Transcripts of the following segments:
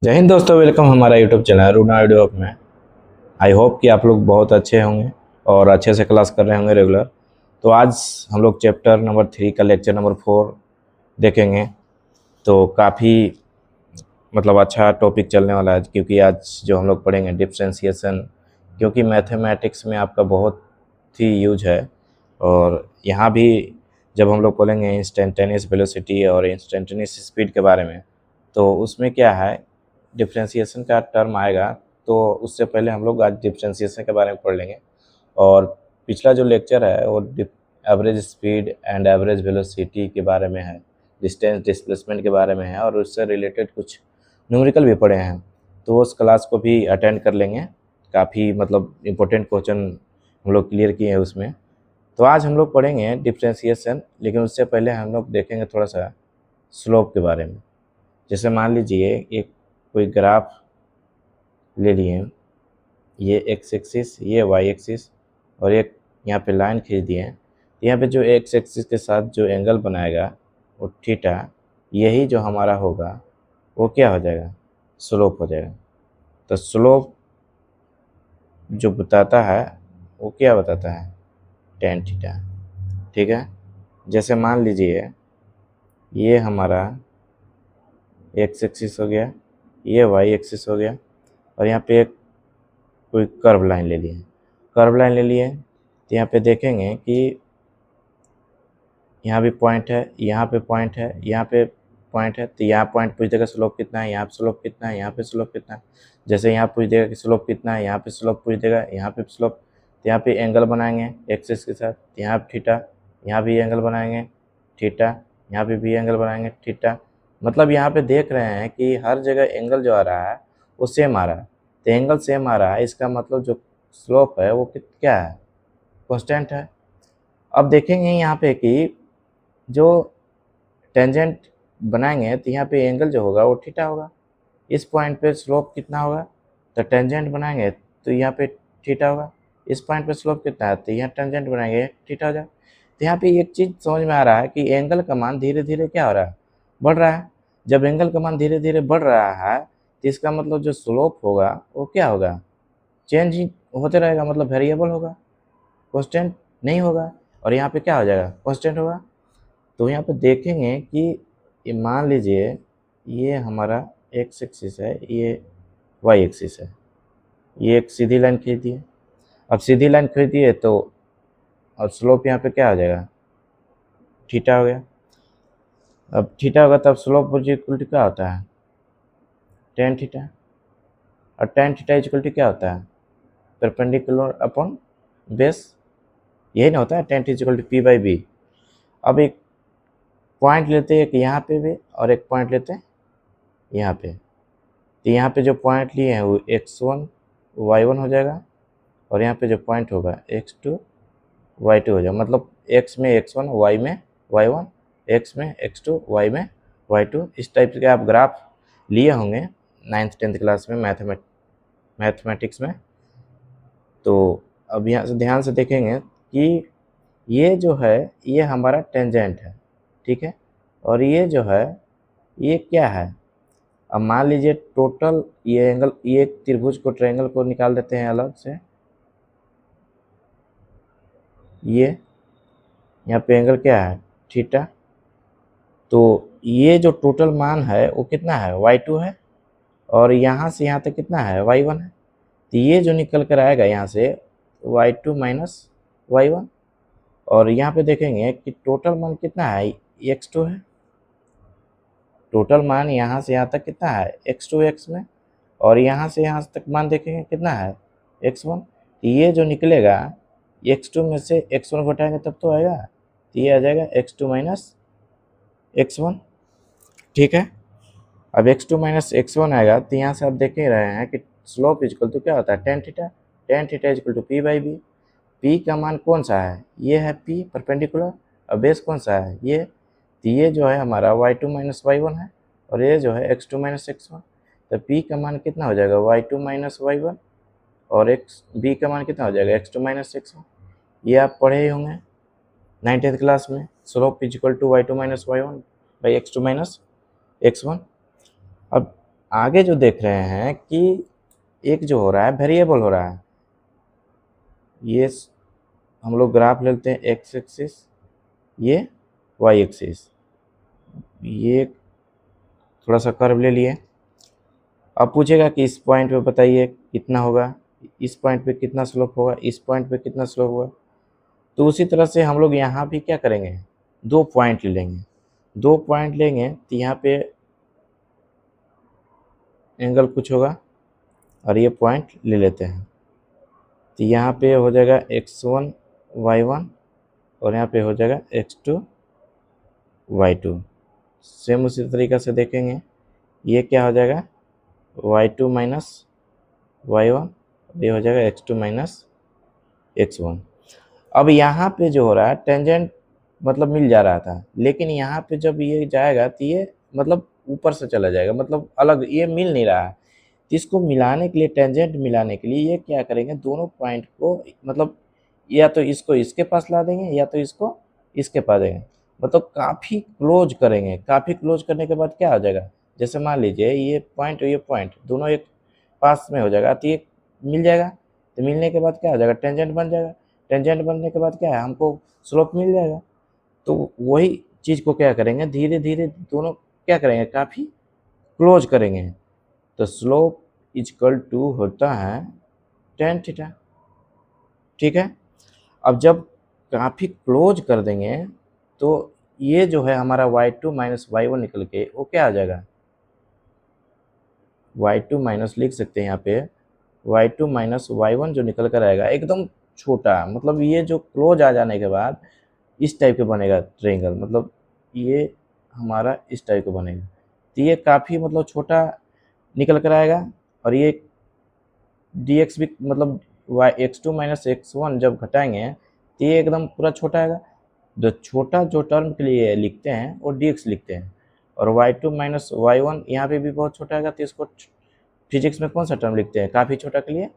जय हिंद दोस्तों, वेलकम हमारा यूट्यूब चैनल रूना वीडियो में। आई होप कि आप लोग बहुत अच्छे होंगे और अच्छे से क्लास कर रहे होंगे रेगुलर। तो आज हम लोग चैप्टर नंबर 3 का लेक्चर नंबर 4 देखेंगे। तो काफ़ी अच्छा टॉपिक चलने वाला है, क्योंकि आज जो हम लोग पढ़ेंगे डिफरेंशिएशन, क्योंकि मैथमेटिक्स में आपका बहुत ही यूज है। और यहाँ भी जब हम लोग पढ़ेंगे इंस्टेंटेनियस वेलोसिटी और इंस्टेंटेनियस स्पीड के बारे में, तो उसमें क्या है, डिफरेंशिएशन का टर्म आएगा। तो उससे पहले हम लोग आज डिफरेंशिएशन के बारे में पढ़ लेंगे। और पिछला जो लेक्चर है वो average speed and average velocity के बारे में है, डिस्टेंस डिस्प्लेसमेंट के बारे में है, और उससे रिलेटेड कुछ न्यूमेरिकल भी पढ़े हैं। तो उस क्लास को भी अटेंड कर लेंगे। काफ़ी इम्पोर्टेंट क्वेश्चन हम लोग क्लियर किए हैं उसमें। तो आज हम लोग पढ़ेंगे डिफरेंशिएशन, लेकिन उससे पहले हम लोग देखेंगे थोड़ा सा स्लोप के बारे में। जैसे मान लीजिए एक कोई ग्राफ ले लिए, ये एक्स एक्सिस, ये वाई एक्सिस, और एक यहाँ पे लाइन खींच दिए। यहाँ पे जो एक्स एक्सिस के साथ जो एंगल बनाएगा वो थीटा, यही जो हमारा होगा वो क्या हो जाएगा, स्लोप हो जाएगा। तो स्लोप जो बताता है वो क्या बताता है, टेन थीटा। ठीक है। जैसे मान लीजिए ये हमारा एक्स एक्सिस हो गया, ये वाई एक्सिस हो गया, और यहाँ पे एक कोई कर्व लाइन ले लिए। कर्व लाइन ले लिए तो यहाँ पे देखेंगे कि यहाँ भी पॉइंट है, यहाँ पे पॉइंट है, यहाँ पे पॉइंट है। तो यहाँ पॉइंट पूछ देगा स्लोप कितना है, यहाँ पे स्लोप कितना है, यहाँ पे स्लोप कितना है। जैसे यहाँ पूछ देगा कि स्लोप कितना है, यहाँ पे स्लोप पूछ देगा, यहाँ पे स्लोप। तो यहाँ पे एंगल बनाएंगे एक्सिस के साथ, यहाँ पे थीटा, यहाँ भी एंगल बनाएंगे थीटा, यहाँ पे भी एंगल बनाएंगे थीटा। यहाँ पे देख रहे हैं कि हर जगह एंगल जो आ रहा है वो सेम आ रहा है। तो एंगल सेम आ रहा है, इसका मतलब जो स्लोप है वो क्या है, कॉन्स्टेंट है। अब देखेंगे यहाँ पे कि जो टेंजेंट बनाएंगे तो यहाँ पे एंगल जो होगा वो थीटा होगा। इस पॉइंट पे स्लोप कितना होगा, तो टेंजेंट बनाएंगे तो यहाँ पे थीटा होगा। इस पॉइंट पे स्लोप कितना है, तो यहाँ टेंजेंट बनाएंगे थीटा हो जाए। तो यहाँ पे एक चीज़ समझ में आ रहा है कि एंगल का मान धीरे धीरे क्या हो रहा है, बढ़ रहा है। जब एंगल का मान धीरे धीरे बढ़ रहा है तो इसका मतलब जो स्लोप होगा वो क्या होगा, चेंज ही होते रहेगा, वेरिएबल होगा, कॉन्स्टेंट नहीं होगा। और यहाँ पे क्या हो जाएगा, कॉन्स्टेंट होगा। तो यहाँ पे देखेंगे कि ये मान लीजिए ये हमारा एक्स एक्सिस है, ये वाई एक्सिस है, ये एक सीधी लाइन खींच दी है। अब सीधी लाइन खींच दी है तो अब स्लोप यहाँ पे क्या हो जाएगा, थीटा हो गया। अब थीटा होगा तब स्लोप इक्वल टू क्या होता है, टेन थीटा। और टेन थीटा इक्वल टू क्या होता है, परपेंडिकुलर अपॉन बेस, यही ना होता है, tan theta equal to P by B. अब एक पॉइंट लेते हैं, एक यहाँ पे भी और एक पॉइंट लेते हैं यहाँ पे। तो यहाँ पे जो पॉइंट लिए हैं वो x1 y1 हो जाएगा, और यहाँ पे जो पॉइंट होगा x2 y2 हो जाएगा। x में x1, y में y1, x में x2, y में y2। इस टाइप के आप ग्राफ लिए होंगे 9th-10th क्लास में मैथमेटिक्स में। तो अब यहाँ से ध्यान से देखेंगे कि ये जो है ये हमारा टेंजेंट है, ठीक है। और ये जो है ये क्या है, अब मान लीजिए टोटल ये एंगल, ये त्रिभुज को, ट्रायंगल को निकाल देते हैं अलग से। ये यहाँ पे एंगल क्या है, थीटा। तो ये जो टोटल मान है वो कितना है, y2 है, और यहाँ से यहाँ तक कितना है, y1 है। तो ये जो निकल कर आएगा यहाँ से y2 माइनस y1। और यहाँ पे देखेंगे कि टोटल मान कितना है, x2 है। टोटल मान यहाँ से यहाँ तक कितना है, x2 x में, और यहाँ से यहाँ तक मान देखेंगे कितना है, x1। तो ये जो निकलेगा x2 में से x1 घटाएंगे तब तो आएगा, तो ये आ जाएगा x2 माइनस x1। ठीक है। अब x2 माइनस x1 आएगा तो यहाँ से आप देख ही रहे हैं कि स्लोप इक्वल टू क्या होता है, tan theta. Tan theta equal to P by B. P का मान कौन सा है, ये है पी परपेंडिकुलर, और बेस कौन सा है, ये। तो ये जो है हमारा y2 माइनस y1 है, और ये जो है x2 माइनस x1। तो p का मान कितना हो जाएगा, y2 माइनस y1, और b का मान कितना हो जाएगा, x2 माइनस x1। ये आप पढ़े ही होंगे 9th क्लास में, slope equal to y2 minus y1 by x2 minus x1। अब आगे जो देख रहे हैं कि एक जो हो रहा है वेरिएबल हो रहा है, ये हम लोग ग्राफ लेते हैं एक्स एक्सिस, ये वाई एक्सिस, ये थोड़ा सा कर्व ले लिए। अब पूछेगा कि इस पॉइंट पे बताइए कितना होगा, इस पॉइंट पे कितना स्लोप होगा, इस पॉइंट पे कितना स्लोप होगा। तो उसी तरह से हम लोग यहाँ भी क्या करेंगे, 2 पॉइंट ले लेंगे। 2 पॉइंट लेंगे तो यहाँ पे एंगल कुछ होगा और ये पॉइंट ले लेते हैं, तो यहाँ पे हो जाएगा x1 y1 और यहाँ पे हो जाएगा x2 y2। सेम उसी तरीक़ा से देखेंगे, ये क्या हो जाएगा y2 माइनस y1, ये हो जाएगा x2 माइनस x1। अब यहाँ पे जो हो रहा है टेंजेंट मतलब मिल जा रहा था, लेकिन यहाँ पे जब ये जाएगा तो ये मतलब ऊपर से चला जाएगा, मतलब अलग, ये मिल नहीं रहा है। तो इसको मिलाने के लिए, टेंजेंट मिलाने के लिए ये क्या करेंगे, दोनों पॉइंट को मतलब या तो इसको इसके पास ला देंगे या तो इसको इसके पास देंगे, मतलब काफ़ी क्लोज करेंगे। काफ़ी क्लोज करने के बाद क्या हो जाएगा, जैसे मान लीजिए ये पॉइंट और ये पॉइंट दोनों एक पास में हो जाएगा, तो ये मिल जाएगा। तो मिलने के बाद क्या हो जाएगा, टेंजेंट बन जाएगा। टेंजेंट बनने के बाद क्या है, हमको स्लोप मिल जाएगा। तो वही चीज़ को क्या करेंगे, धीरे धीरे दोनों क्या करेंगे, काफ़ी क्लोज करेंगे। तो स्लोप इजकल टू होता है tan थीटा, ठीक है। अब जब काफ़ी क्लोज कर देंगे तो ये जो है हमारा y2 माइनस y1 निकल के वो क्या आ जाएगा, y2 माइनस लिख सकते हैं यहाँ पे, y2 माइनस y1 जो निकल कर आएगा एकदम छोटा, मतलब ये जो क्लोज आ जाने के बाद इस टाइप के बनेगा ट्रायंगल, मतलब ये हमारा इस टाइप का बनेगा। तो ये काफ़ी मतलब छोटा निकल कर आएगा और ये dx भी मतलब x2 माइनस x1 जब घटाएंगे तो ये एकदम पूरा छोटा आएगा। जो छोटा जो टर्म के लिए लिखते हैं वो dx लिखते हैं, और y2 माइनस y1 यहाँ पे भी बहुत छोटा आएगा, तो इसको फिजिक्स में कौन सा टर्म लिखते हैं काफ़ी छोटा के लिए,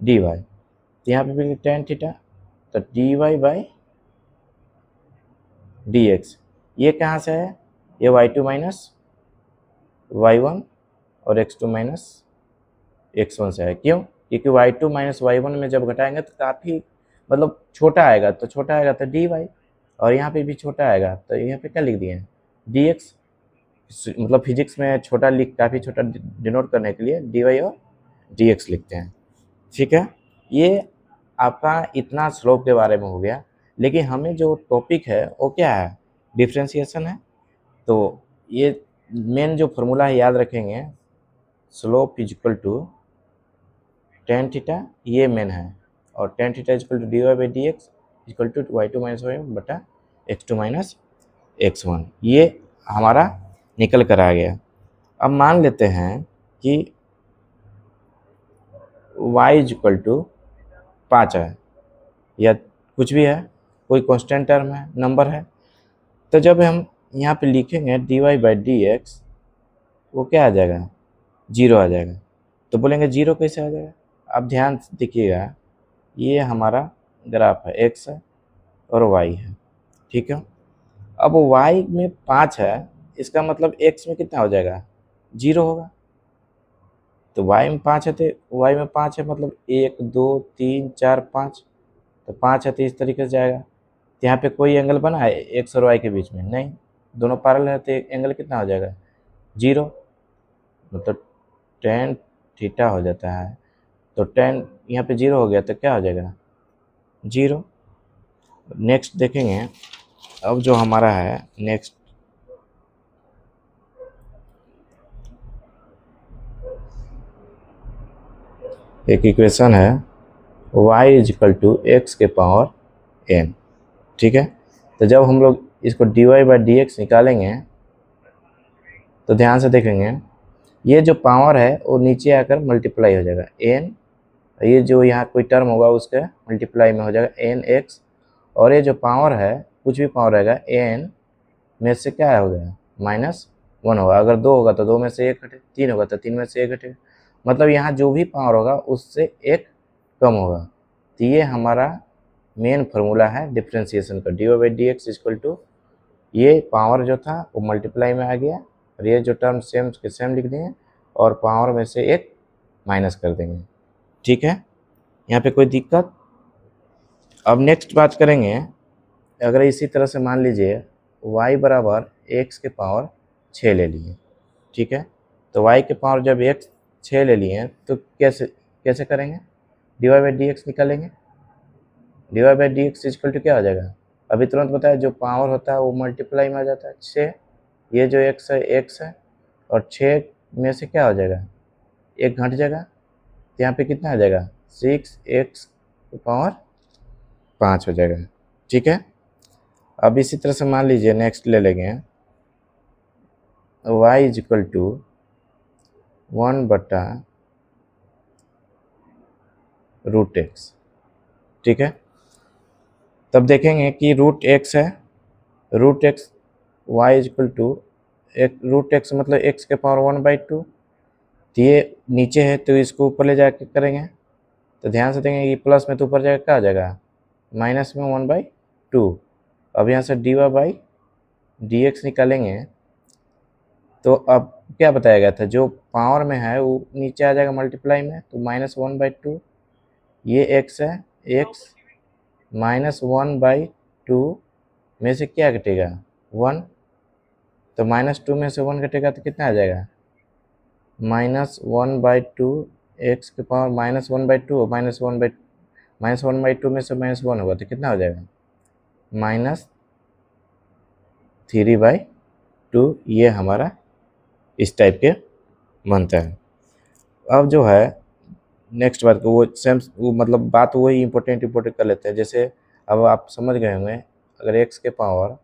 dy। तो यहाँ पे भी tan थीटा, तो dy बाई dx, ये कहाँ से है, ये y2 माइनस y1 और x2 माइनस x1 से है। क्यों, क्योंकि y2 माइनस y1 में जब घटाएंगे तो काफ़ी मतलब छोटा आएगा, तो छोटा आएगा तो dy, और यहाँ पे भी छोटा आएगा तो यहाँ पे क्या लिख दिए dx, मतलब फिजिक्स में छोटा लिख काफ़ी छोटा डिनोट करने के लिए dy और dx लिखते हैं, ठीक है। ये आपका इतना स्लोप के बारे में हो गया, लेकिन हमें जो टॉपिक है वो क्या है, डिफ्रेंशिएशन है। तो ये मेन जो फॉर्मूला है याद रखेंगे, slope is equal to tan theta, ये मेन है, और tan theta is equal to dy by D X is equal to y2 minus y1 बटा x2 माइनस x1, ये हमारा निकल कर आ गया। अब मान लेते हैं कि y इजक्वल टू 5 है या कुछ भी है, कोई कांस्टेंट टर्म है, नंबर है, तो जब हम यहाँ पे लिखेंगे dy बाई डी एक्स, वो क्या आ जाएगा, 0 आ जाएगा। तो बोलेंगे 0 कैसे आ जाएगा, अब ध्यान से देखिएगा, ये हमारा ग्राफ है, x है और y है, ठीक है। अब y में 5 है, इसका मतलब x में कितना हो जाएगा, 0 होगा। तो y में 5 है तो y में 5 है, मतलब 1 2 3 4 5, तो 5 है तो इस तरीके से जाएगा। तो यहाँ पे कोई एंगल बना है x और y के बीच में, नहीं, दोनों पैरेलल है, तो एंगल कितना हो जाएगा, 0, मतलब tan थीटा हो जाता है। तो tan यहाँ पे 0 हो गया तो क्या हो जाएगा, 0। नेक्स्ट देखेंगे, अब जो हमारा है नेक्स्ट, एक इक्वेशन है y इजिकल टू एक्स के पावर n, ठीक है। तो जब हम लोग इसको dy बाई डी एक्स निकालेंगे तो ध्यान से देखेंगे, ये जो पावर है वो नीचे आकर मल्टीप्लाई हो जाएगा n, ये जो यहाँ कोई टर्म होगा उसके मल्टीप्लाई में हो जाएगा एन एक्स, और ये जो पावर है कुछ भी पावर रहेगा n में से क्या हो गया, -1 होगा। अगर 2 होगा तो 2 में से 1 घटे, 3 होगा तो 3 में से 1 घटेगा, मतलब यहाँ जो भी पावर होगा उससे 1 कम होगा। तो ये हमारा मेन फार्मूला है डिफ्रेंशिएशन का, dy by D X equal to, ये पावर जो था वो मल्टीप्लाई में आ गया और ये जो टर्म सेम के सेम लिख दिए और पावर में से एक माइनस कर देंगे। ठीक है, यहाँ पे कोई दिक्कत? अब नेक्स्ट बात करेंगे, अगर इसी तरह से मान लीजिए y बराबर x के पावर 6 ले लिए। ठीक है, तो y के पावर जब x 6 ले लिए तो कैसे कैसे करेंगे? dy बाई डी एक्स निकालेंगे। dy by D X equal to क्या हो जाएगा? अभी तुरंत बताया, जो पावर होता है वो मल्टीप्लाई में आ जाता है 6। ये जो x है और 6 में से क्या हो जाएगा? एक घट जाएगा, तो यहाँ पे कितना आ जाएगा? 6x पावर 5 हो जाएगा। ठीक है, अब इसी तरह से मान लीजिए नेक्स्ट ले लेंगे, y is equal to 1/√x। ठीक है, तब देखेंगे कि √x है, √x y is equal to √x मतलब x के पावर 1/2। तो ये नीचे है तो इसको ऊपर ले जाके करेंगे, तो ध्यान से देखेंगे कि प्लस में तो ऊपर जाएगा, क्या आ जाएगा? माइनस में 1/2। अब यहाँ से dy बाई डी एक्स निकालेंगे, तो अब क्या बताया गया था, जो पावर में है वो नीचे आ जाएगा मल्टीप्लाई में, तो -1/2। ये x है, x -1/2 में से क्या घटेगा? 1। तो -2 में से 1 घटेगा तो कितना आ जाएगा? -1/2 x के पावर -1/2 और -1/2 में से -1 होगा तो कितना हो जाएगा? -3/2। ये हमारा इस टाइप के बनता है। अब जो है नेक्स्ट बात को वो सेम, वो मतलब बात वही इम्पोर्टेंट कर लेते हैं। जैसे अब आप समझ गए होंगे, अगर x के पावर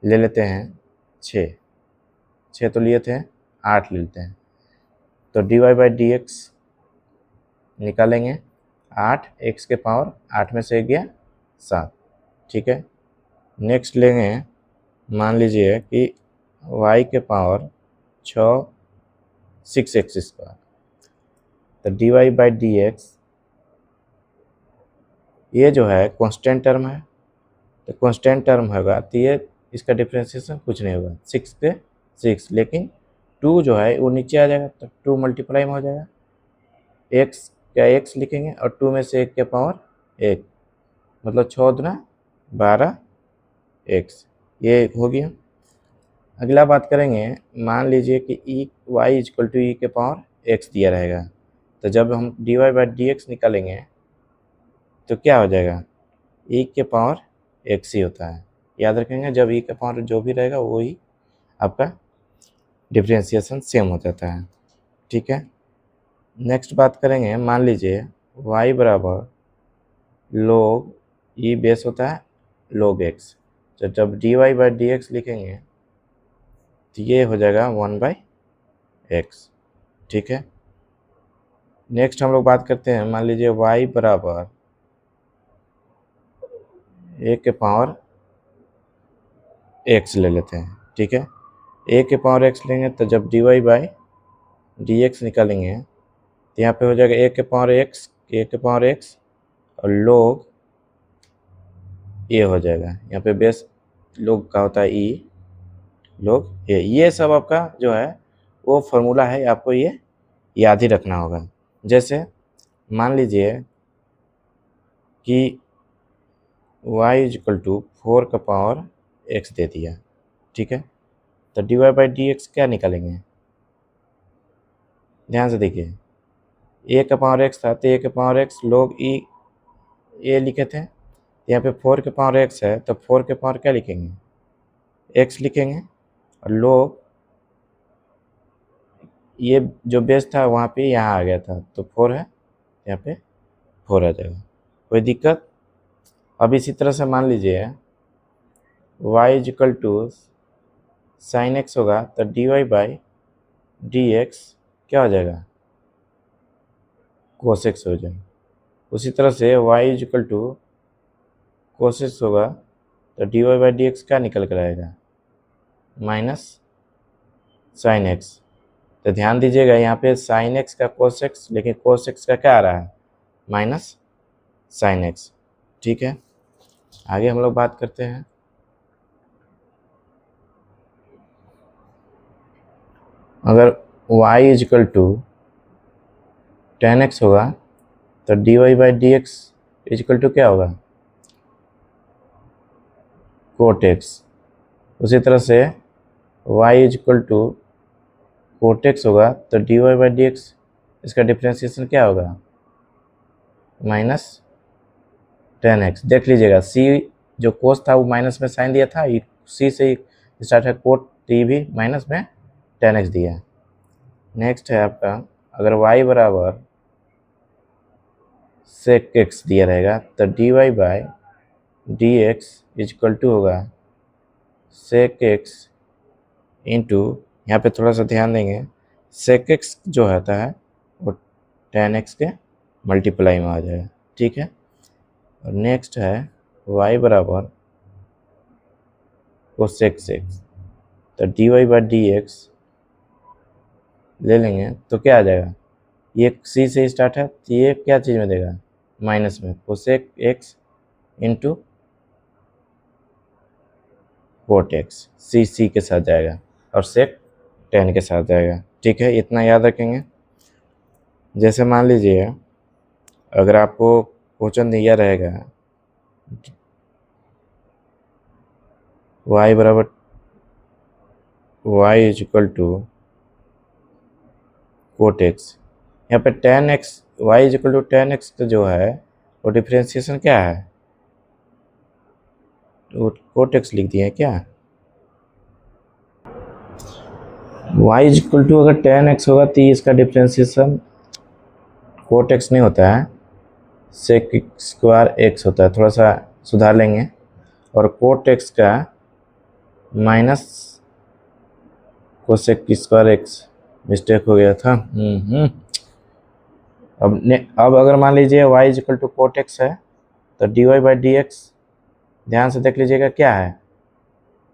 ले लेते हैं 6 तो लिए थे, 8 ले लेते हैं, तो dy बाई डी एक्स निकालेंगे। 8 x के पावर 8 में से 1 गया 7। ठीक है, नेक्स्ट लेंगे, मान लीजिए कि y के पावर 6x², तो dy बाई डी एक्स ये जो है कांस्टेंट टर्म है, तो कांस्टेंट टर्म होगा तो ये इसका डिफ्रेंशिएशन कुछ नहीं होगा, 6 पे 6, लेकिन 2 जो है वो नीचे आ जाएगा, तो 2 मल्टीप्लाई में हो जाएगा। x क्या x लिखेंगे और 2 में से 1 के पावर 1, मतलब 6 दूना 12x, ये हो गया। अगला बात करेंगे, मान लीजिए कि y इक्वल टू ई के पावर x दिया रहेगा, तो जब हम dy बाई डी एक्स निकालेंगे तो क्या हो जाएगा? e के पावर x ही होता है। याद रखेंगे, जब e के पावर जो भी रहेगा वही आपका डिफ्रेंशिएशन सेम हो जाता है। ठीक है, नेक्स्ट बात करेंगे, मान लीजिए y बराबर log e बेस होता है log x, तो जब dy बाई डी एक्स लिखेंगे तो ये हो जाएगा 1/x। ठीक है, नेक्स्ट हम लोग बात करते हैं, मान लीजिए y बराबर a के पावर x ले लेते हैं। ठीक है, a के पावर x लेंगे तो जब dy बाई डी एक्स निकालेंगे तो यहाँ पे हो जाएगा a के पावर x और log a हो जाएगा। यहाँ पे बेस log का होता है e, log a। ये सब आपका जो है वो फॉर्मूला है, आपको ये याद ही रखना होगा। जैसे मान लीजिए कि y इक्वल टू 4 का पावर x दे दिया। ठीक है, तो dy बाई डी एक्स क्या निकालेंगे? ध्यान से देखिए, a का पावर x था तो a के power x log e a लिखे थे, यहाँ पे 4 के पावर x है तो 4 के पावर क्या लिखेंगे? x लिखेंगे, और log ये जो बेस था वहाँ पे यहाँ आ गया था तो 4 है, यहाँ पे 4 आ जाएगा। कोई दिक्कत? अब इसी तरह से मान लीजिए y equal to sine x होगा तो dy बाई डी एक्स क्या हो जाएगा? cos x हो जाएगा। उसी तरह से y equal to cos x होगा तो dy बाई डी एक्स क्या निकल कर आएगा? Minus sine x। तो ध्यान दीजिएगा, यहाँ पे साइन x का cos x, लेकिन cos x का क्या आ रहा है? Minus sine x। ठीक है, आगे हम लोग बात करते हैं। अगर Y is equal to tan X होगा तो D Y by D X is equal to क्या होगा, कोट एक्स। उसी तरह से Y is equal to cot X होगा तो D Y by D X इसका डिफ्रेंसिएशन क्या होगा, माइनस टेन एक्स। देख लीजिएगा सी जो कोस था वो माइनस में साइन दिया था, सी से स्टार्ट है, कोट टी भी माइनस में टेन एक्स दिया है। नेक्स्ट है आपका, अगर y बराबर सेक एक्स दिया रहेगा तो D Y by D X is equal to होगा सेक एक्स इंटू, यहाँ पे थोड़ा सा ध्यान देंगे, सेक एक्स जो होता है वो टेन एक्स के मल्टीप्लाई में आ जाएगा, ठीक है। और नेक्स्ट है y बराबर कोसेक एक्स तो D Y by D X ले लेंगे तो क्या आ जाएगा, ये सी से स्टार्ट है तो ये क्या चीज़ में देगा, माइनस में, cosec x into cot x, सी के साथ जाएगा और सेक टेन के साथ जाएगा, ठीक है। इतना याद रखेंगे। जैसे मान लीजिए अगर आपको क्वेश्चन दिया रहेगा y बराबर y is equal to cot X, यहाँ पे tan X, Y is equal to tan X जो है वो डिफ्रेंसिएशन क्या है, तो कोट एक्स लिख दिए क्या, y इज इक्वल टू अगर टेन एक्स होगा तो इसका डिफ्रेंसिएशन कोट एक्स नहीं होता है, सेक स्क्वायर एक्स होता है, थोड़ा सा सुधार लेंगे। और कोट एक्स का minus cosec square X, mistake हो गया था। अब अगर मान लीजिए y is equal to cot X है तो D Y by D X ध्यान से देख लीजिएगा क्या है,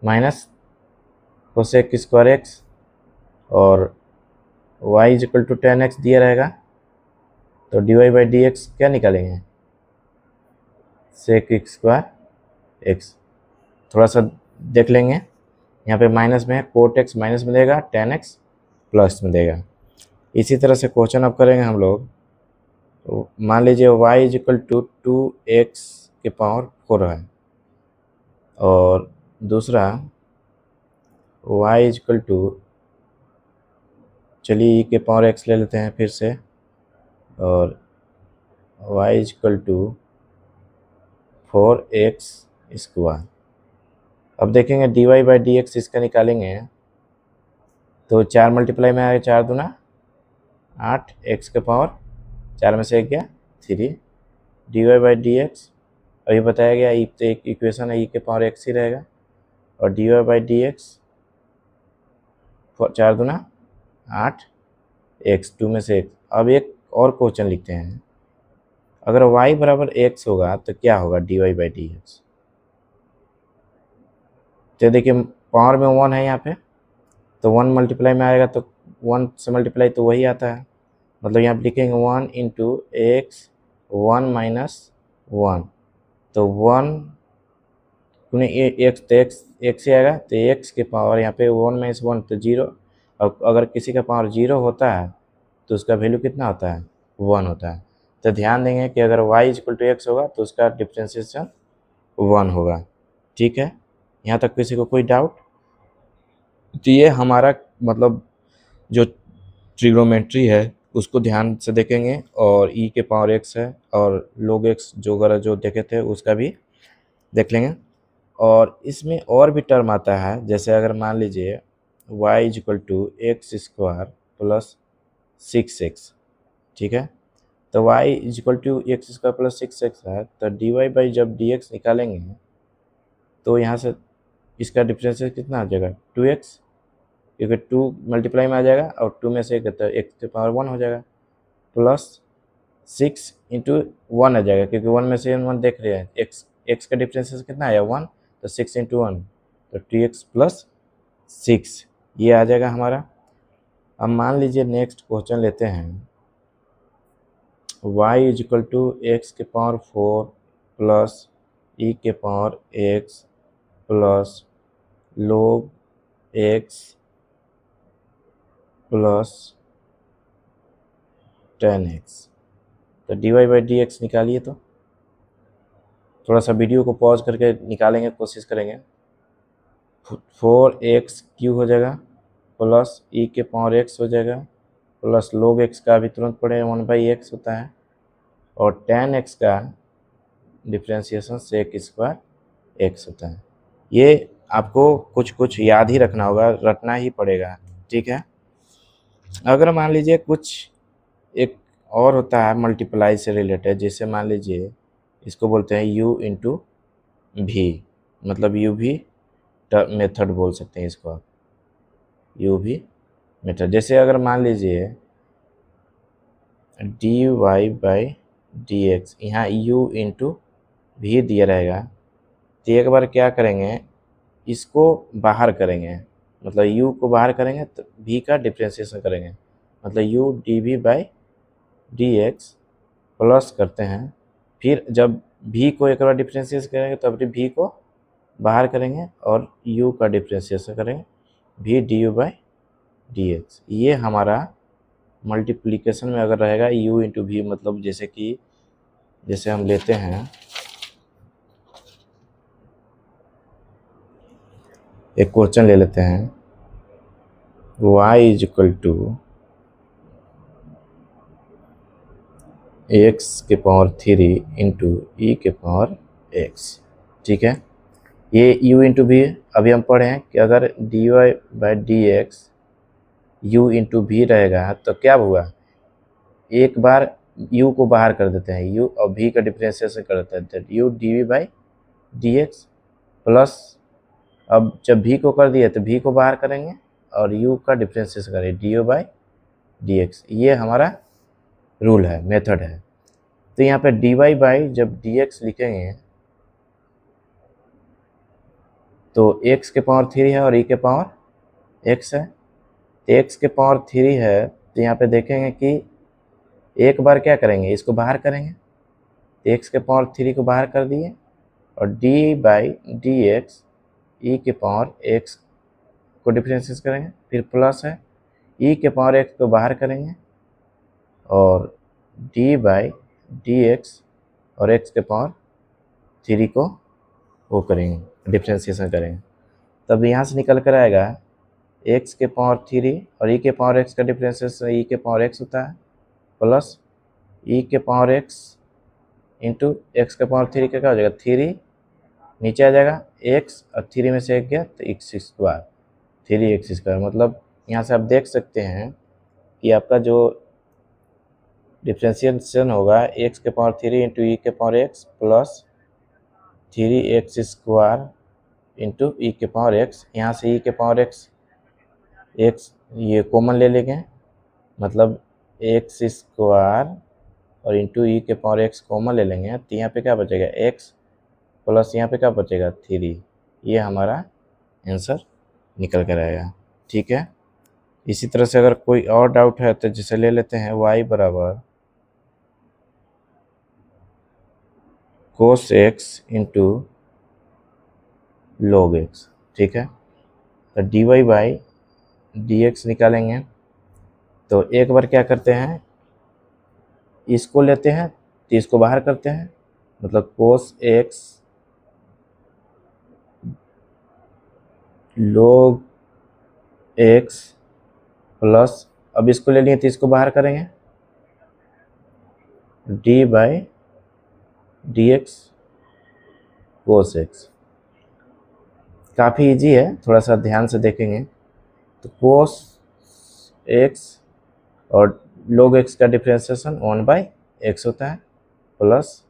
माइनस कोसेक स्क्वायर एक्स, और y is equal to tan X दिया रहेगा तो D Y by D X क्या निकालेंगे, सेक स्क्वायर एक्स। थोड़ा सा देख लेंगे, यहाँ पे माइनस में है, कोट एक्स माइनस में देगा, टेन एक्स प्लस में देगा। इसी तरह से क्वेश्चन अब करेंगे हम लोग। तो मान लीजिए y is equal to two X के पावर फोर है, और दूसरा y इज इक्वल टू, चलिए ई के पावर x ले लेते हैं फिर से, और y is equal to four X square. अब देखेंगे D Y by D X इसका निकालेंगे तो चार मल्टीप्लाई में आएगा, चार दूना आठ, एक्स के पावर चार में से एक गया three, D Y by D X अभी बताया गया, ई तो एक इक्वेशन है, ई के पावर एक्स ही रहेगा, और D Y by D X चार दूना आठ, एक्स टू में से एक। अब एक और क्वेश्चन लिखते हैं, अगर y बराबर एक्स होगा तो क्या होगा D Y by D X. तो देखिए पावर में वन है यहाँ पे, तो वन मल्टीप्लाई में आएगा तो वन से मल्टीप्लाई तो वही आता है, मतलब यहाँ पे लिखेंगे one into x one minus one, तो वन एक्स तो एक्स ही आएगा, तो एक्स के पावर यहाँ पे वन माइनस वन तो जीरो, और अगर किसी का पावर जीरो होता है तो उसका वैल्यू कितना होता है, वन होता है। तो ध्यान देंगे कि अगर y इक्वल टू एक्स होगा तो उसका डिफ्रेंसिएशन वन होगा, ठीक है। यहाँ तक किसी को कोई डाउट, तो ये हमारा मतलब जो ट्रिग्नोमेट्री है उसको ध्यान से देखेंगे, और ई के पावर एक्स है और लोग एक्स जो वगैरह जो देखे थे उसका भी देख लेंगे। और इसमें और भी टर्म आता है, जैसे अगर मान लीजिए y is equal to X square plus six X, ठीक है। तो y is equal to X square plus six X है, तो डी वाई बाई जब डी एक्स निकालेंगे तो यहाँ से इसका डिफरेंस कितना आ जाएगा, टू एक्स, क्योंकि टू मल्टीप्लाई में आ जाएगा और टू में से एक तो एक्स के पावर वन हो जाएगा, प्लस सिक्स इंटू वन आ जाएगा, क्योंकि वन में से वन देख रहे हैं, एक्स एक्स का डिफरेंस कितना आया वन, तो सिक्स इंटू वन तो टू एक्स प्लस सिक्स, ये आ जाएगा हमारा। अब मान लीजिए नेक्स्ट क्वेश्चन लेते हैं, y is equal to X के पावर फोर प्लस ई के power X plus log X plus 10x। तो dy/dx निकालिए। तो थोड़ा सा वीडियो को पॉज करके निकालेंगे, कोशिश करेंगे। 4x³ हो जाएगा प्लस e⁻x हो जाएगा प्लस log x का भी तुरंत पढ़े 1/x होता है, और 10x का डिफ्रेंशिएशन sec² x होता है। ये आपको कुछ कुछ याद ही रखना होगा, रटना ही पड़ेगा, ठीक है। अगर मान लीजिए कुछ एक और होता है मल्टीप्लाई से रिलेटेड, जैसे मान लीजिए इसको बोलते हैं u इंटू भी, मतलब u भी मेथड बोल सकते हैं इसको आप, u भी मेथड। जैसे अगर मान लीजिए dy/dx, यहाँ u इंटू भी दिया रहेगा, तो एक बार क्या करेंगे, इसको बाहर करेंगे, मतलब u को बाहर करेंगे तो v का डिफ्रेंशिएशन करेंगे, मतलब u dv/dx प्लस करते हैं। फिर जब v को एक बार डिफ्रेंशिएशन करेंगे तो अपने v को बाहर करेंगे और u का डिफ्रेंशिएशन करेंगे v du/dx। ये हमारा मल्टीप्लिकेशन में अगर रहेगा u इंटू भी, मतलब जैसे हम लेते हैं एक क्वेश्चन ले लेते हैं, y is equal to x³ into e⁻x, ठीक है। ये u इंटू भी अभी हम पढ़े हैं कि अगर dy/dx u इंटू भी रहेगा तो क्या हुआ, एक बार u को बाहर कर देते हैं, u और v का डिफ्रेंशिएशन कर देते हैं, u dv/dx प्लस, अब जब v को कर दिए तो v को बाहर करेंगे और u का डिफ्रेंशिएशन करेंगे du/dx। ये हमारा रूल है, मेथड है। तो यहाँ पे dy जब dx लिखेंगे तो x³ है और e⁻x है, तो x³ है, तो यहाँ पे देखेंगे कि एक बार क्या करेंगे, इसको बाहर करेंगे, तो x³ को बाहर कर दिए और dy/dx e⁻x को डिफ्रेंशिएट करेंगे, फिर प्लस है e⁻x को बाहर करेंगे और dy/dx और x³ को वो करेंगे, डिफ्रेंशिएशन करेंगे, तब यहाँ से निकल कर आएगा x³ और e⁻x का डिफ्रेंशिएशन e⁻x होता है प्लस e⁻x इंटू x³ का क्या हो जाएगा, 3 नीचे आ जाएगा x और 3 में से 1 गया तो x², 3x²। मतलब यहाँ से आप देख सकते हैं कि आपका जो डिफ्रेंशिएशन होगा x³ into e⁻x plus 3x² into e⁻x, यहाँ से e⁻x x ये कॉमन ले लेंगे, मतलब x² और इंटू e⁻x कॉमन ले लेंगे, तो यहाँ पे क्या बचेगा x प्लस यहाँ पे क्या बचेगा 3। ये हमारा आंसर निकल कर आएगा, ठीक है। इसी तरह से अगर कोई और डाउट है तो जैसे ले लेते हैं y बराबर cos x into log x, ठीक है। तो dy/dx निकालेंगे, तो एक बार क्या करते हैं, इसको लेते हैं तो इसको बाहर करते हैं, मतलब cos x log x plus, अब इसको ले लिए तो इसको बाहर करेंगे dy/dx cos x। काफ़ी इजी है, थोड़ा सा ध्यान से देखेंगे तो cos x और log x का डिफ्रेंशिएशन 1/x होता है प्लस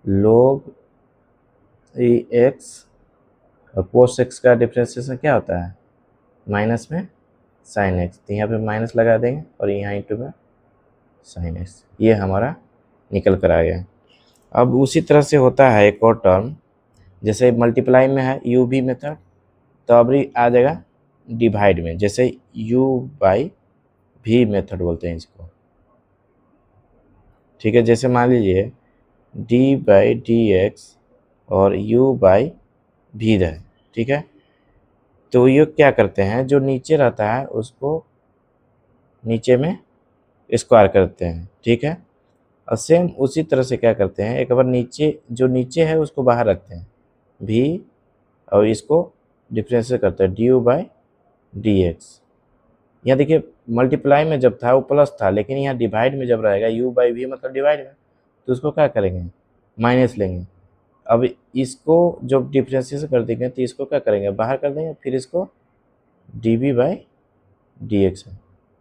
log x और cos x का डिफ्रेंशिएशन क्या होता है, माइनस में sin x, तो यहाँ पे माइनस लगा देंगे और यहाँ इंटू में sin x। ये हमारा निकल कर आ गया। अब उसी तरह से होता है एक और टर्म, जैसे मल्टीप्लाई में है u भी मेथड, तो अब आ जाएगा डिवाइड में, जैसे u/v मेथड बोलते हैं इसको, ठीक है। जैसे मान लीजिए d/dx और u/v है, ठीक है। तो ये क्या करते हैं, जो नीचे रहता है उसको नीचे में स्क्वायर करते हैं, ठीक है। और सेम उसी तरह से क्या करते हैं, एक बार नीचे जो नीचे है उसको बाहर रखते हैं भी, और इसको डिफरेंशिएट करते हैं D you by D x. यहाँ देखिए मल्टीप्लाई में जब था वो प्लस था, लेकिन यहाँ डिवाइड में जब रहेगा यू बाई वी मतलब डिवाइड में, तो उसको क्या करेंगे, माइनस लेंगे। अब इसको जब डिफरेंशिएशन कर देंगे तो इसको क्या करेंगे, बाहर कर देंगे, फिर इसको D B by D X है।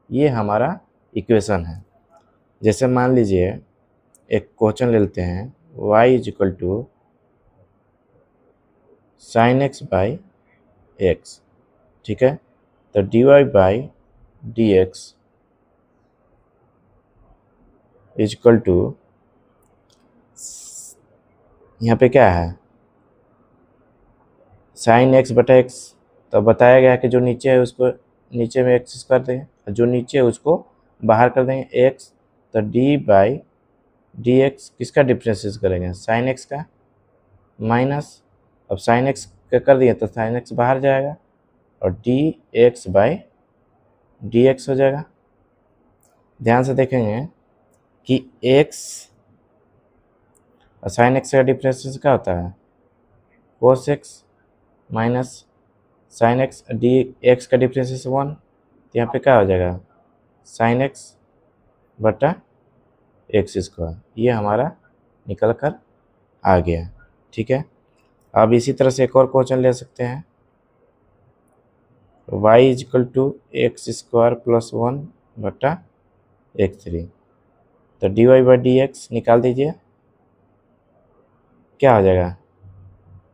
ये हमारा इक्वेशन है। जैसे मान लीजिए एक क्वेश्चन ले लेते हैं, y is equal to sine X by X, ठीक है। तो D Y by D X is equal to, यहाँ पे क्या है, साइन एक्स बटा एक्स। तो बताया गया कि जो नीचे है उसको नीचे में एक्स कर देंगे, जो नीचे है उसको बाहर कर देंगे एक्स। तो डी बाई डी एक्स किसका डिफरेंशिएट करेंगे, साइन एक्स का, माइनस, अब साइन एक्स का कर दिए तो साइन एक्स बाहर जाएगा और D x by D x हो जाएगा। ध्यान से देखेंगे कि एक्स और साइन एक्स का डिफरेंशिएशन क्या होता है, cos x minus sine x, D x का डिफरेंशिएशन 1, तो यहाँ पे क्या हो जाएगा, साइन एक्स बटा एक्स स्क्वायर। ये हमारा निकल कर आ गया, ठीक है। अब इसी तरह से एक और क्वेश्चन ले सकते हैं, y is equal to X square plus 1 बटा एक्स 3। तो D Y by D X निकाल दीजिए, क्या हो जाएगा,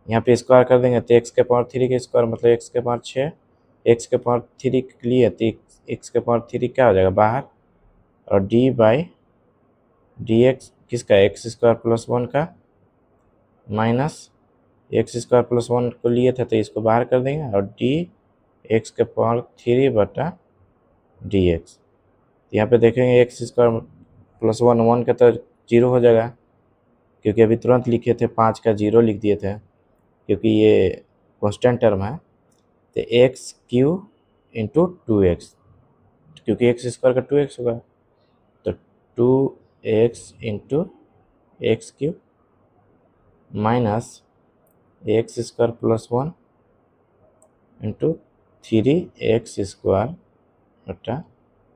यहाँ पे स्क्वायर कर देंगे तो एक्स के पावर 3 के स्क्वायर मतलब एक्स के पावर 6, एक्स के पावर 3 के लिए तो एक्स के पावर 3 क्या हो जाएगा बाहर, और डी बाई डी एक्स किसका, एक्स स्क्वायर प्लस 1 का, माइनस एक्स स्क्वायर प्लस 1 को लिए थे तो इसको बाहर कर देंगे, और डी एक्स के पावर 3 बटा डी एक्स। यहाँ पे देखेंगे एक्स स्क्वायर प्लस 1 1 का तो 0 हो जाएगा, क्योंकि अभी तुरंत लिखे थे 5 का 0 लिख दिए थे, क्योंकि ये कांस्टेंट टर्म है। तो एक्स क्यू इंटू 2x, क्योंकि एक्स स्क्वायर का 2x होगा, तो 2x into x Q minus x square plus 1 into 3x square बटा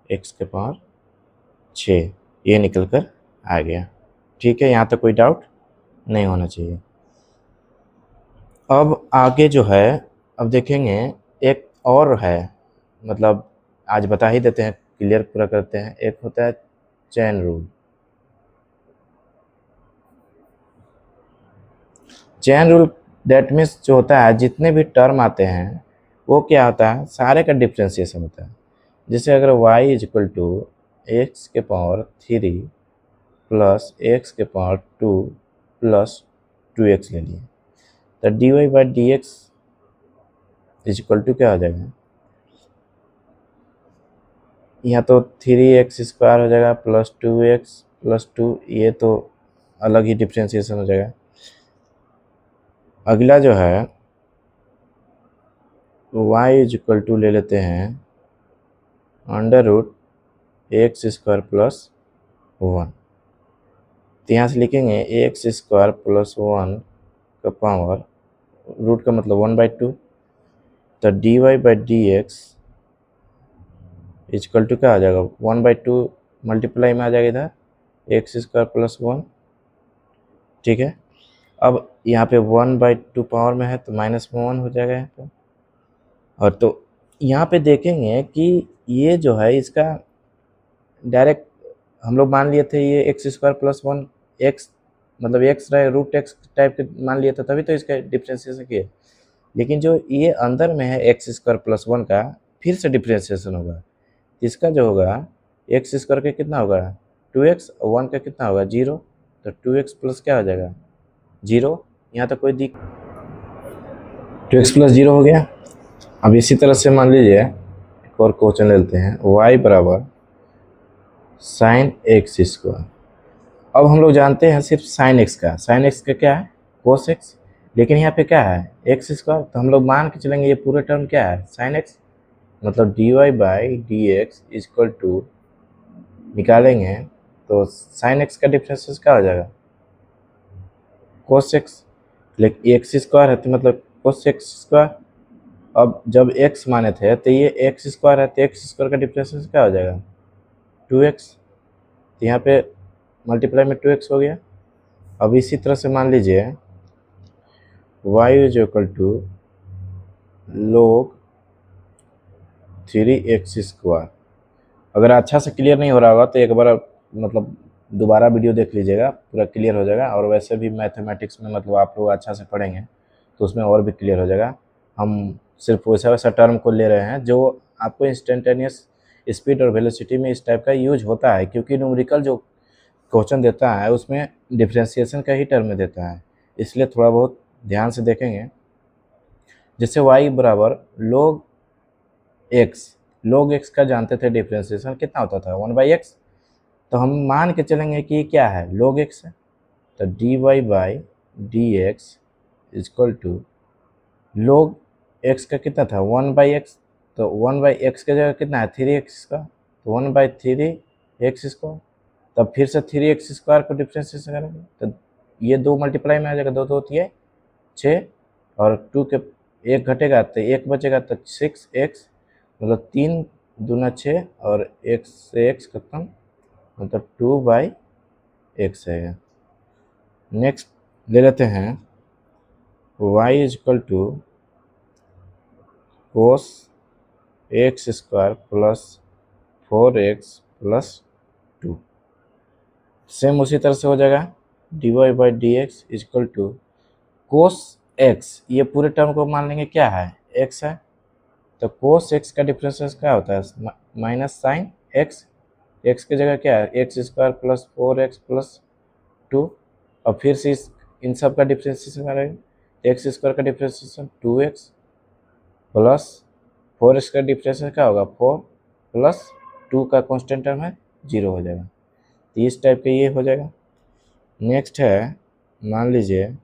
एक्स के पावर 6, ये निकल कर आ गया, ठीक है। यहाँ तक कोई डाउट नहीं होना चाहिए। अब आगे जो है, अब देखेंगे एक और है, मतलब आज बता ही देते हैं, क्लियर पूरा करते हैं। एक होता है chain rule. Chain rule that means जो होता है जितने भी टर्म आते हैं वो क्या होता है, सारे का डिफ्रेंसिएशन होता है। जैसे अगर y is equal to X के पावर 3 प्लस एक्स के पावर 2 प्लस 2x ले लिए, तो D Y by D X is equal to क्या हो जाएगा, यहाँ तो 3x स्क्वायर हो जाएगा प्लस 2x प्लस 2, ये तो अलग ही डिफ्रेंसिएशन हो जाएगा। अगला जो है y इज इक्वल टू ले लेते हैं under root X square plus 1, तो यहाँ से लिखेंगे एक्स स्क्वायर प्लस 1 का पावर, रूट का मतलब 1/2, तो D Y by D X is equal to क्या आ जाएगा, 1/2 मल्टीप्लाई में आ जाएगा इधर एक्स स्क्वायर प्लस 1, ठीक है। अब यहाँ पे 1/2 पावर में है तो माइनस में 1 हो जाएगा यहाँ पे। और तो यहाँ पे देखेंगे कि ये जो है इसका डायरेक्ट हम लोग मान लिए थे ये एक्स स्क्वायर प्लस 1 एक्स मतलब एक्स रहे रूट एक्स टाइप के मान लिए थे, तभी तो इसका डिफ्रेंशिएशन किए। लेकिन जो ये अंदर में है एक्स स्क्वायर प्लस 1 का फिर से डिफ्रेंशिएशन होगा, इसका जो होगा एक्स स्क्वायर का कितना होगा 2x, 1 का कितना होगा 0, तो 2x प्लस क्या हो जाएगा 0। यहाँ तक कोई 2x प्लस 0 हो गया। अब इसी तरह से मान लीजिए एक और क्वेश्चन ले लेते हैं, y बराबर साइन एक्स स्क्वायर। अब हम लोग जानते हैं सिर्फ साइन एक्स का क्या है कोस एक्स, लेकिन यहाँ पे क्या है एक्स स्क्वायर, तो हम लोग मान के चलेंगे ये पूरा टर्म क्या है साइन एक्स, मतलब dy by D X equal to निकालेंगे तो साइन एक्स का डिफरेंस क्या हो जाएगा, कोस एक्स। लेकिन एक्स स्क्वायर है तो मतलब कोस एक्स स्क्वायर। अब जब एक्स माने थे तो ये एक्स स्क्वायर है तो एक्स स्क्वायर का डिफरेंस क्या हो जाएगा, 2x। तो यहाँ पे मल्टीप्लाई में 2x हो गया। अब इसी तरह से मान लीजिए y is equal to log 3x square. अगर अच्छा से क्लियर नहीं हो रहा होगा तो एक बार मतलब दोबारा वीडियो देख लीजिएगा, पूरा क्लियर हो जाएगा। और वैसे भी मैथमेटिक्स में मतलब आप लोग अच्छा से पढ़ेंगे तो उसमें और भी क्लियर हो जाएगा। हम सिर्फ वैसा वैसा टर्म को ले रहे हैं जो आपको इंस्टेंटेनियस स्पीड और वेलोसिटी में इस टाइप का यूज होता है, क्योंकि न्यूमेरिकल जो क्वेश्चन देता है उसमें डिफ्रेंशिएशन का ही टर्म में देता है, इसलिए थोड़ा बहुत ध्यान से देखेंगे। जैसे y बराबर log x का जानते थे डिफ्रेंशिएशन कितना होता था, 1/x। तो हम मान के चलेंगे कि क्या है, log x है। तो dy by D X equal to log x का कितना था, 1/x। तो 1/x की जगह कितना है, 3x का। तो 1/3x स्क्वायर। तब फिर से 3x स्क्वायर को डिफ्रेंशिएशन करेंगे तो ये 2 मल्टीप्लाई में आ जाएगा, 2 2 होती है 6 और 2 के 1 घटेगा तो 1 बचेगा तो 6x, मतलब 3 दूना 6 और x से x खत्म, मतलब 2/x है। नेक्स्ट ले लेते हैं y is equal to cos X square plus 4x plus 2। Same उसी तरह से हो जाएगा dy by D X equal to cos X, ये पूरे टर्म को मान लेंगे क्या है, x है। तो कोस एक्स का डिफरेंस क्या होता है, माइनस साइन एक्स। एक्स की जगह क्या है, x square plus 4x plus 2। और फिर से इन सब का डिफ्रेंशिएशन करेंगे, एक्स स्क्वायर का डिफ्रेंशिएशन 2x प्लस 4x का डिफ्रेंशिएशन क्या होगा, 4 प्लस 2 का कांस्टेंट टर्म है 0 हो जाएगा। तो इस टाइप का ये हो जाएगा। नेक्स्ट है, मान लीजिए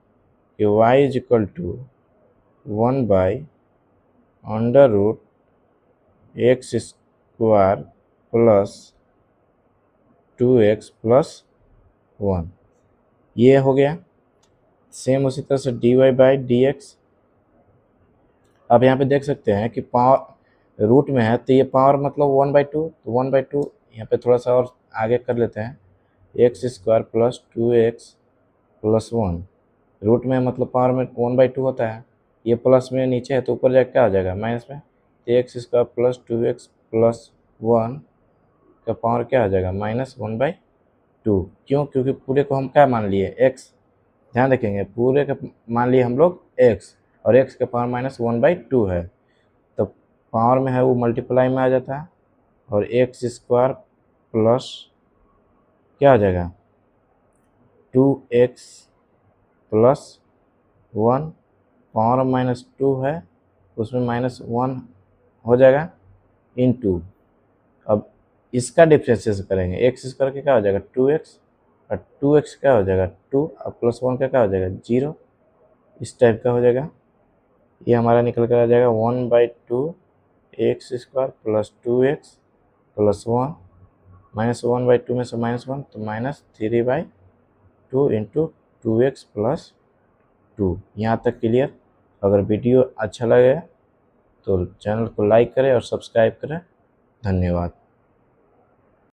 कि y is equal to 1/√x square plus 2x plus 1, ये हो गया। सेम उसी तरह से dy बाई डी एक्स। अब यहाँ पे देख सकते हैं कि पावर रूट में है तो ये पावर मतलब 1/2, तो 1/2 यहाँ पे थोड़ा सा और आगे कर लेते हैं, X square plus 2x plus 1। Root में मतलब पावर में 1/2 होता है, ये प्लस में नीचे है तो ऊपर जाकर क्या हो जाएगा, माइनस में। तो x square plus 2x plus 1 का पावर क्या हो जाएगा, -1/2। क्यों, क्योंकि पूरे को हम क्या मान लिए, x। ध्यान रखेंगे पूरे का मान लिए हम लोग x, और x का पावर -1/2 है। तो पावर में है वो मल्टीप्लाई में आ जाता है, और एक्स स्क्वायर प्लस क्या हो जाएगा 2x प्लस 1, पावर -2 है उसमें -1 हो जाएगा इनटू। अब इसका डिफ्रेंशिएशन करेंगे, एक्स स्क्वायर का क्या हो जाएगा 2x, और 2x क्या हो जाएगा 2, और प्लस 1 का क्या हो जाएगा 0। इस टाइप का हो जाएगा। ये हमारा निकल कर आ जाएगा 1/2 x square plus 2x plus 1, -1/2 में से -1 तो -3/2 इंटू 2x प्लस 2। यहाँ तक क्लियर। अगर वीडियो अच्छा लगे तो चैनल को लाइक करें और सब्सक्राइब करें। धन्यवाद।